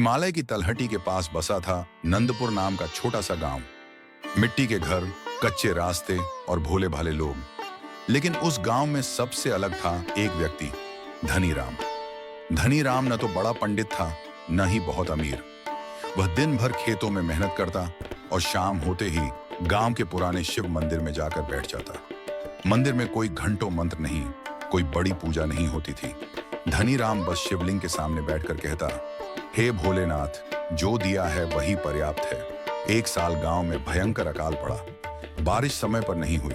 हिमालय की तलहटी के पास बसा था नंदपुर नाम का छोटा सा गांव। मिट्टी के घर, कच्चे रास्ते और भोले भाले लोग। लेकिन उस गांव में सबसे अलग था एक व्यक्ति, धनी राम। धनी राम न तो बड़ा पंडित था, न ही बहुत अमीर। वह दिन भर खेतों में मेहनत करता और शाम होते ही गांव के पुराने शिव मंदिर में जाकर बैठ जाता। मंदिर में कोई घंटों मंत्र नहीं, कोई बड़ी पूजा नहीं होती थी। धनी राम बस शिवलिंग के सामने बैठकर कहता, हे भोलेनाथ, जो दिया है वही पर्याप्त है। एक साल गांव में भयंकर अकाल पड़ा। बारिश समय पर नहीं हुई,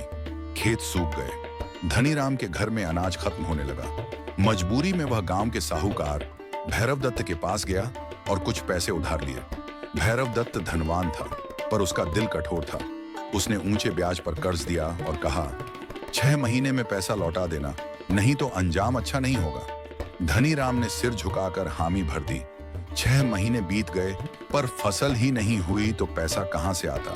खेत सूख गए। धनी राम के घर में अनाज खत्म होने लगा। मजबूरी में वह गांव के साहूकार भैरव दत्त के पास गया और कुछ पैसे उधार लिए। भैरव दत्त धनवान था, पर उसका दिल कठोर था। उसने ऊंचे ब्याज पर कर्ज दिया और कहा, 6 महीने में पैसा लौटा देना, नहीं तो अंजाम अच्छा नहीं होगा। धनी राम ने सिर झुकाकर हामी भर दी। 6 महीने बीत गए, पर फसल ही नहीं हुई तो पैसा कहां से आता।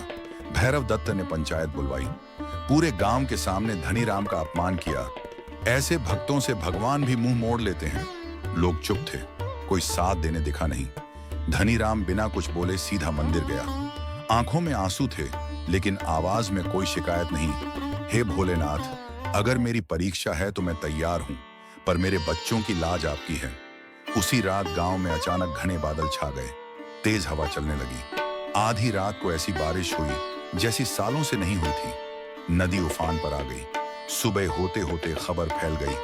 भैरव दत्त ने पंचायत बुलवाई। पूरे गांव के सामने धनी राम का अपमान किया। ऐसे भक्तों से भगवान भी मुंह मोड़ लेते हैं। लोग चुप थे, कोई साथ देने दिखा नहीं। धनी राम बिना कुछ बोले सीधा मंदिर गया। आंखों में आंसू थे, लेकिन आवाज में कोई शिकायत नहीं। हे भोलेनाथ, अगर मेरी परीक्षा है तो मैं तैयार हूं, पर मेरे बच्चों की लाज आपकी है। उसी रात गांव में अचानक घने बादल छा गए। तेज हवा चलने लगी। आधी रात को ऐसी बारिश हुई जैसी सालों से नहीं हुई थी। नदी उफान पर आ गई। सुबह होते होते खबर फैल गई,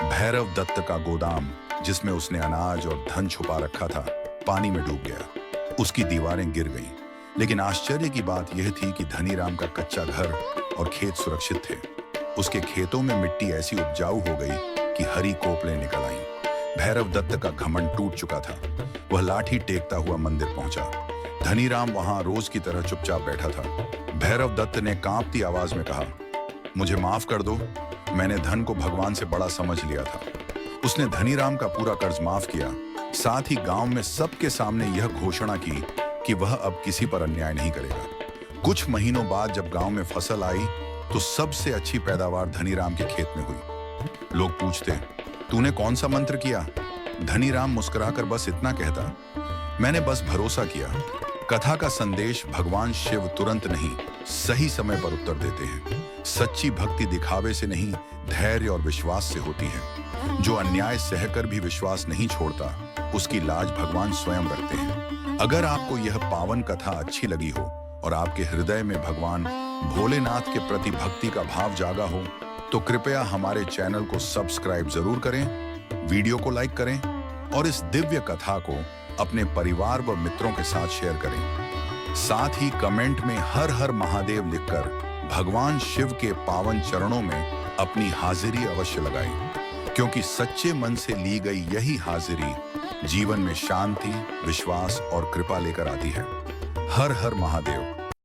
भैरव दत्त का गोदाम, जिसमें उसने अनाज और धन छुपा रखा था, पानी में डूब गया। उसकी दीवारें गिर गईं। लेकिन आश्चर्य की बात यह थी कि धनी राम का कच्चा घर और खेत सुरक्षित थे। उसके खेतों में मिट्टी ऐसी उपजाऊ हो गई कि हरी कोपलें निकल आईं। भैरव दत्त का घमंड टूट चुका था। वह लाठी टेकता हुआ मंदिर पहुंचा। धनी राम वहां रोज की तरह चुपचाप बैठा था। भैरव दत्त ने कांपती आवाज में कहा, मुझे माफ कर दो, मैंने धन को भगवान से बड़ा समझ लिया था। उसने धनी राम का पूरा कर्ज माफ किया। साथ ही गांव में सबके सामने यह घोषणा की कि वह अब किसी पर अन्याय नहीं करेगा। कुछ महीनों बाद जब गांव में फसल आई तो सबसे अच्छी पैदावार धनी राम के खेत में हुई। लोग पूछते, तूने कौन सा मंत्र किया? धनी राम मुस्कुराकर बस इतना कहता, मैंने बस भरोसा किया। कथा का संदेश, भगवान शिव तुरंत नहीं, सही समय पर उत्तर देते हैं। सच्ची भक्ति दिखावे से नहीं, धैर्य और विश्वास से होती है। जो अन्याय सहकर भी विश्वास नहीं छोड़ता, उसकी लाज भगवान स्वयं रखते हैं। अगर आपको यह पावन कथा अच्छी लगी हो और आपके हृदय में भगवान भोलेनाथ के प्रति भक्ति का भाव जागा हो, तो कृपया हमारे चैनल को सब्सक्राइब जरूर करें, वीडियो को लाइक करें और इस दिव्य कथा को अपने परिवार व मित्रों के साथ शेयर करें। साथ ही कमेंट में हर हर महादेव लिखकर भगवान शिव के पावन चरणों में अपनी हाजिरी अवश्य लगाएं, क्योंकि सच्चे मन से ली गई यही हाजिरी जीवन में शांति, विश्वास और कृपा लेकर आती है। हर हर महादेव।